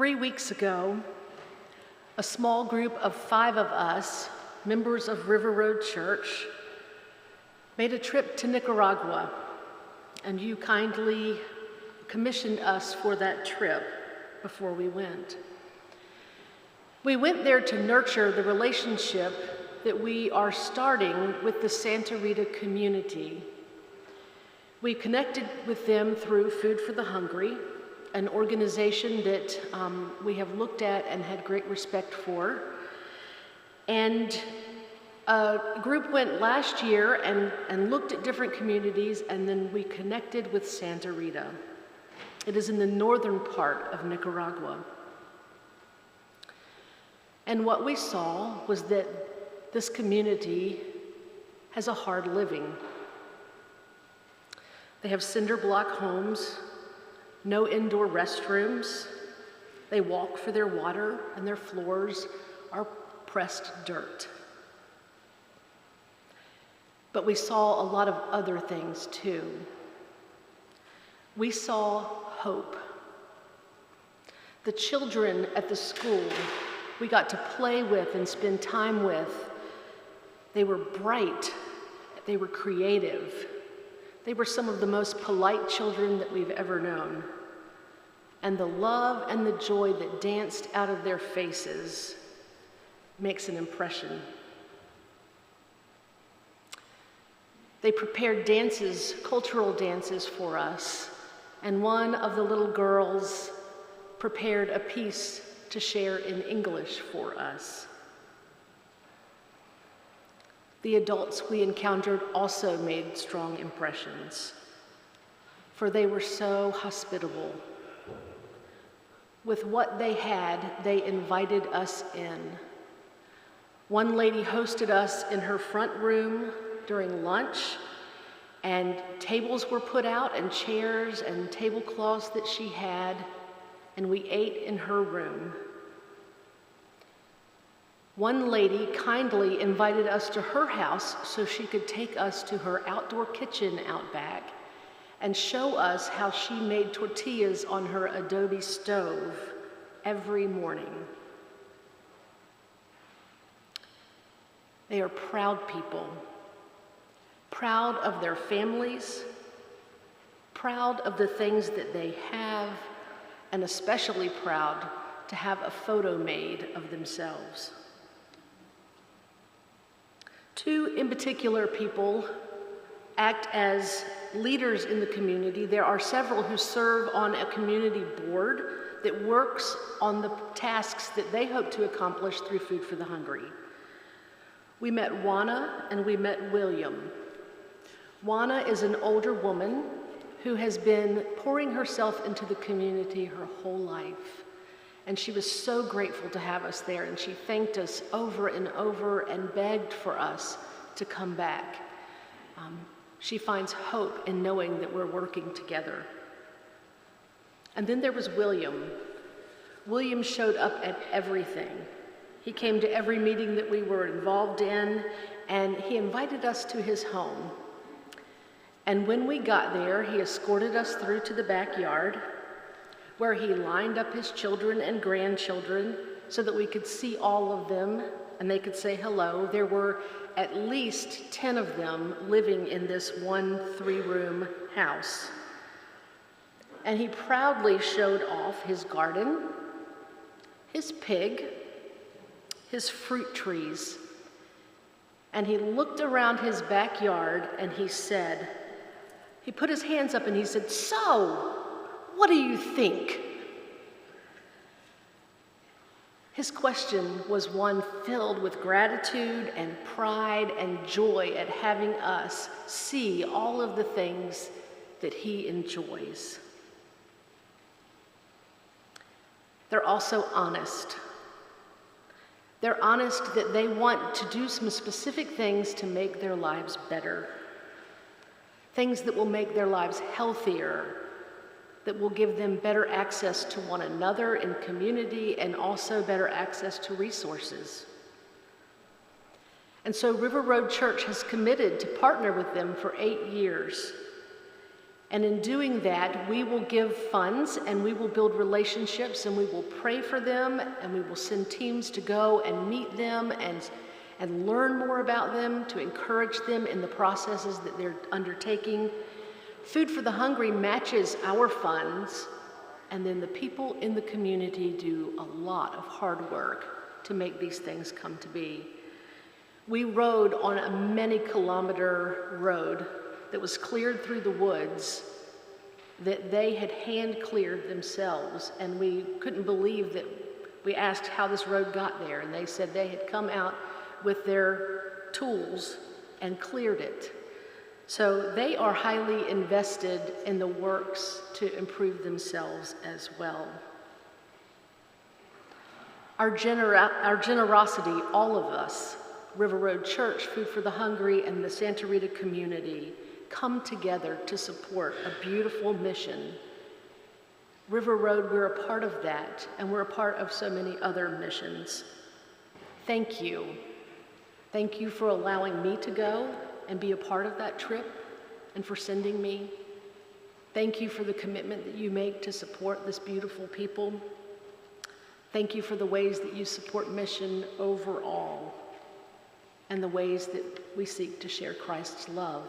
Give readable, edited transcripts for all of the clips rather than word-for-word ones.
3 weeks ago, a small group of 5 of us, members of River Road Church, made a trip to Nicaragua, and you kindly commissioned us for that trip before we went. We went there to nurture the relationship that we are starting with the Santa Rita community. We connected with them through Food for the Hungry, an organization that we have looked at and had great respect for. And a group went last year and looked at different communities, and then we connected with Santa Rita. It is in the northern part of Nicaragua. And what we saw was that this community has a hard living. They have cinder block homes, no indoor restrooms. They walk for their water, and their floors are pressed dirt. But we saw a lot of other things too. We saw hope. The children at the school we got to play with and spend time with, they were bright, they were creative. They were some of the most polite children that we've ever known. And the love and the joy that danced out of their faces makes an impression. They prepared dances, cultural dances for us, and one of the little girls prepared a piece to share in English for us. The adults we encountered also made strong impressions, for they were so hospitable. With what they had, they invited us in. One lady hosted us in her front room during lunch, and tables were put out and chairs and tablecloths that she had, and we ate in her room. One lady kindly invited us to her house so she could take us to her outdoor kitchen out back and show us how she made tortillas on her adobe stove every morning. They are proud people, proud of their families, proud of the things that they have, and especially proud to have a photo made of themselves. 2 in particular people act as leaders in the community. There are several who serve on a community board that works on the tasks that they hope to accomplish through Food for the Hungry. We met Juana and we met William. Juana is an older woman who has been pouring herself into the community her whole life. And she was so grateful to have us there, and she thanked us over and over and begged for us to come back. She finds hope in knowing that we're working together. And then there was William. William showed up at everything. He came to every meeting that we were involved in, and he invited us to his home. And when we got there, he escorted us through to the backyard, where he lined up his children and grandchildren so that we could see all of them and they could say hello. There were at least 10 of them living in this one 3-room house. And he proudly showed off his garden, his pig, his fruit trees. And he looked around his backyard and he put his hands up and he said, "So, what do you think?" His question was one filled with gratitude and pride and joy at having us see all of the things that he enjoys. They're also honest. They're honest that they want to do some specific things to make their lives better, things that will make their lives healthier, that will give them better access to one another in community and also better access to resources. And so River Road Church has committed to partner with them for 8 years. And in doing that, we will give funds and we will build relationships and we will pray for them and we will send teams to go and meet them and learn more about them, to encourage them in the processes that they're undertaking. Food for the Hungry matches our funds, and then the people in the community do a lot of hard work to make these things come to be. We rode on a many-kilometer road that was cleared through the woods that they had hand-cleared themselves, and we couldn't believe that. We asked how this road got there, and they said they had come out with their tools and cleared it. So they are highly invested in the works to improve themselves as well. Our generosity, all of us, River Road Church, Food for the Hungry, and the Santa Rita community, come together to support a beautiful mission. River Road, we're a part of that, and we're a part of so many other missions. Thank you. Thank you for allowing me to go and be a part of that trip, and for sending me. Thank you for the commitment that you make to support this beautiful people. Thank you for the ways that you support mission overall, and the ways that we seek to share Christ's love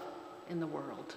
in the world.